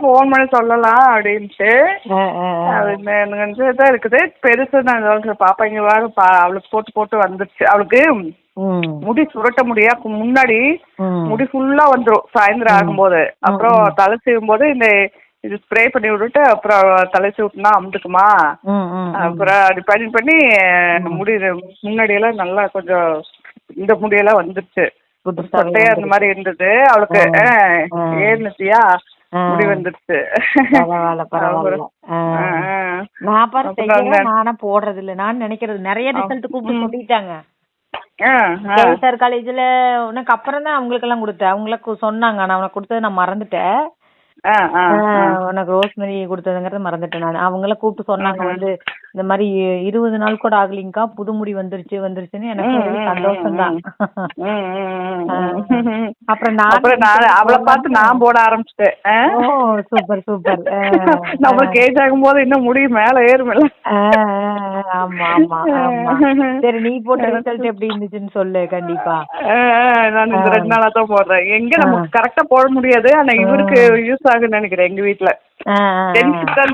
Phone பண்ணி சொல்லலாம் அப்படின்ட்டு தான் இருக்குது. பெருசு நான் சொல்றேன், பாப்பா இங்க வாங்க அவளுக்கு போட்டு போட்டு வந்துருச்சு. அவளுக்கு முடி சுரட்ட முடியா முன்னாடி முடி ஃபுல்லா வந்துடும் சாயந்தரம் ஆகும்போது. அப்புறம் தலை சீவும் போது இந்த இது ஸ்ப்ரே பண்ணி விட்டுட்டு அப்புறம் தலை சீவுட்டுனா அமுதுக்குமா. அப்புறம் அது பண்ணி முடி முன்னாடி எல்லாம் நல்லா கொஞ்சம் இந்த முடியெல்லாம் வந்துருச்சு. சொட்டையா அந்த மாதிரி இருந்தது அவளுக்கு. ஏறினுச்சியா முடி வந்துருச்சு. நானா போடுறது இல்ல. நான் நினைக்கிறது நிறைய ரிசல்ட் கூப்பிட்டு சொல்லிட்டாங்க. காலேஜ்ல உனக்கு அப்புறம் தான் அவங்களுக்கு எல்லாம் கொடுத்தேன். அவங்களுக்கு சொன்னாங்க, நான் உனக்கு கொடுத்தது நான் மறந்துட்டேன். உனக்கு ரோஸ்மெரி கொடுத்ததுங்கிறத மறந்துட்டேன் நான். அவங்கள கூப்பிட்டு சொன்னாங்க வந்து இந்த மாதிரி 20 நாள் கூட ஆகலிங்கக்கா புது முடி வந்துருச்சுன்னு. எனக்கு சந்தோஷம் தான். அப்புறம் அவளை பார்த்து நான் போட ஆரம்பிச்சிட்டேன். Super super. நம்ம கேஜ் ஆகும் போது இன்னும் முடி மேல ஏறுமில்ல. ஆமா ஆமா ஆமா. சரி, நீ போட்ட ரிசல்ட் எப்படி இருந்துச்சுன்னு சொல்லு. கண்டிப்பா நான் இந்த 2 நாளா தான் போடுறேன். எங்க நமக்கு கரெக்டா போட முடியாது. ஆனா இவருக்கு யூஸ் ஆகுன்னு நினைக்கிறேன். எங்க வீட்டுல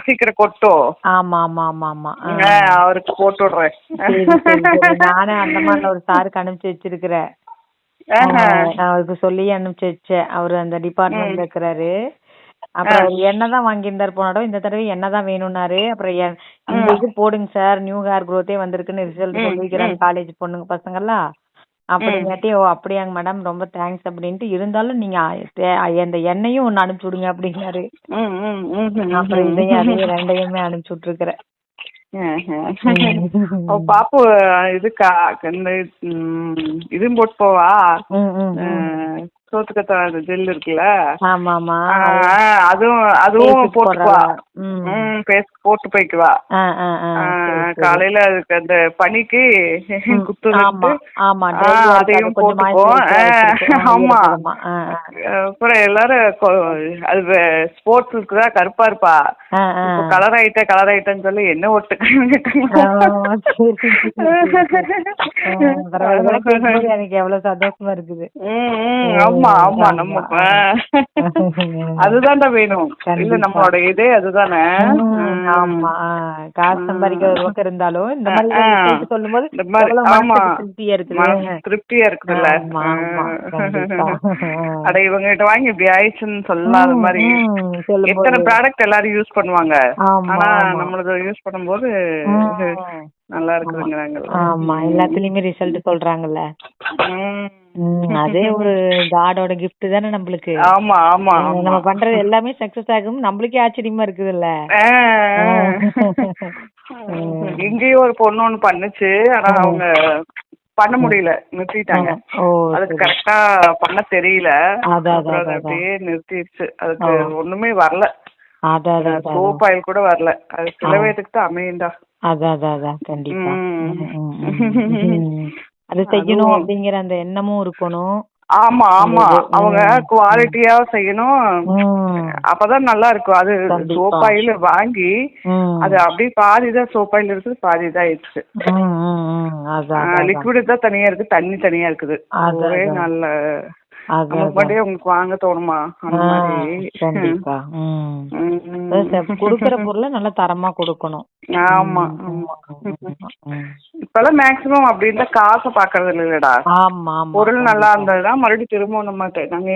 சீக்கிரம் கொட்டும். ஆமா ஆமா ஆமா ஆமா. அவருக்கு போட்டு விடுறேன். நானே அந்த மாதிரி ஒரு சாருக்கு அனுப்பிச்சு வச்சிருக்கிறேன். அவருக்கு சொல்லி அனுப்பிச்சு வச்சேன். அவரு அந்த டிபார்ட்மெண்ட்ல இருக்கிறாரு. அப்புறம் என்னதான் வாங்கியிருந்தாரு போனாடோ, இந்த தடவை என்னதான் வேணும்னாரு. அப்புறம் இந்த இது போடுங்க சார், நியூ ஹேர் குரோத்தே வந்திருக்குன்னு ரிசல்ட் சொல்லிக்கிறாங்க காலேஜ் பொண்ணுங்க பசங்கள்லாம் அப்படிங்காட்டி. ஓ அப்படியாங்க மேடம், ரொம்ப தேங்க்ஸ் அப்படின்ட்டு. இருந்தாலும் நீங்க அந்த எண்ணெயும் ஒண்ணு அனுப்பிச்சு விடுங்க அப்படின்னாரு. அப்புறம் இதையும் அதையும் 2யுமே அனுப்பிச்சு விட்டுருக்கிறேன். பாப்பு இதுக்கா இதுவும் போட்டு போவா. சோத்துக்கத்தா ஜெல் இருக்குல்ல, அதுவும் போட்டுக்குவா. பேஸ்ட் போட்டு போய்க்குவா. காலையில அதுக்கு அந்த பனிக்கு குத்து அதையும் போட்டுக்குவோம். ஆமா. அப்புறம் எல்லாரும் அது ஸ்போர்ட்ஸ் இருக்குதா, கருப்பா இருப்பா. கலர் ஆயிட்டேன்னு சொல்லி என்ன ஒட்டு எனக்கு எவ்வளவு சந்தோஷமா இருக்குது. ஆமா ஆமா. நம்ம அதுதான்டா வேணும். இல்ல நம்மளோட இதே அதுதானே. ஆமா, காசு சம்பாதிக்கிற ஒரு பக்கம் இருந்தாலும் இந்த மாதிரி சொல்லும் போது திருப்தியா இருக்குதுல்ல. அட இவங்க கிட்ட வாங்கி இப்படி ஆயிடுச்சுன்னு சொல்லாத மாதிரி. எத்தனை ப்ராடக்ட் எல்லாரும் யூஸ் பண்ணுவாங்க. ஆனா நம்மளது யூஸ் பண்ணும்போது நல்லா இருக்குதுங்கிறாங்க. ஆமா, எல்லாத்துலயுமே ரிசல்ட் சொல்றாங்கல்ல. அதே ஒரு காடோட கிஃப்ட் தானே நம்மளுக்கு. ஆமா ஆமா. நம்ம பண்றது எல்லாமே சக்சஸ் ஆகும். நம்மளுக்கே ஆச்சரியமா இருக்குதுல்ல. இங்கேயும் ஒரு பொண்ணு ஒண்ணு பண்ணுச்சு. ஆனா அவங்க பண்ண முடியல, நிறுத்திட்டாங்க. அதுக்கு கரெக்டா பண்ண தெரியல. அப்படியே நிறுத்திடுச்சு. அதுக்கு ஒண்ணுமே வரல. சோப் ஆயில் கூட வரல. அது சில பேருக்கு தான் அமையுண்டா. அதான் கண்டிப்பா. அது செய்யணும் அப்படிங்கிற அந்த எண்ணமும் இருக்கணும். ஆமா ஆமா. அவங்க குவாலிட்டியா செய்யணும். அப்பதான் நல்லா இருக்கும். அது சோப் ஆயில் வாங்கி அது அப்படியே பாதிதான் சோப் ஆயில் இருக்குது, பாதிதான் ஆயிடுச்சு. லிக்விட் தான் தனியா இருக்கு, தண்ணி தனியா இருக்குது. ஒரே நல்ல மறுபடியும் உங்களுக்கு வாங்க தோணுமா அந்த மாதிரி. கண்டிப்பா. குடுக்கற பொருளை நல்லா தரமா கொடுக்கணும். ஆமா ஆமா. இப்பெல்லாம் மேக்சிமம் அப்படின்னு காசை பாக்குறது இல்லடா. பொருள் நல்லா இருந்ததுதான் மறுபடியும் திரும்ப நம்ம நாங்க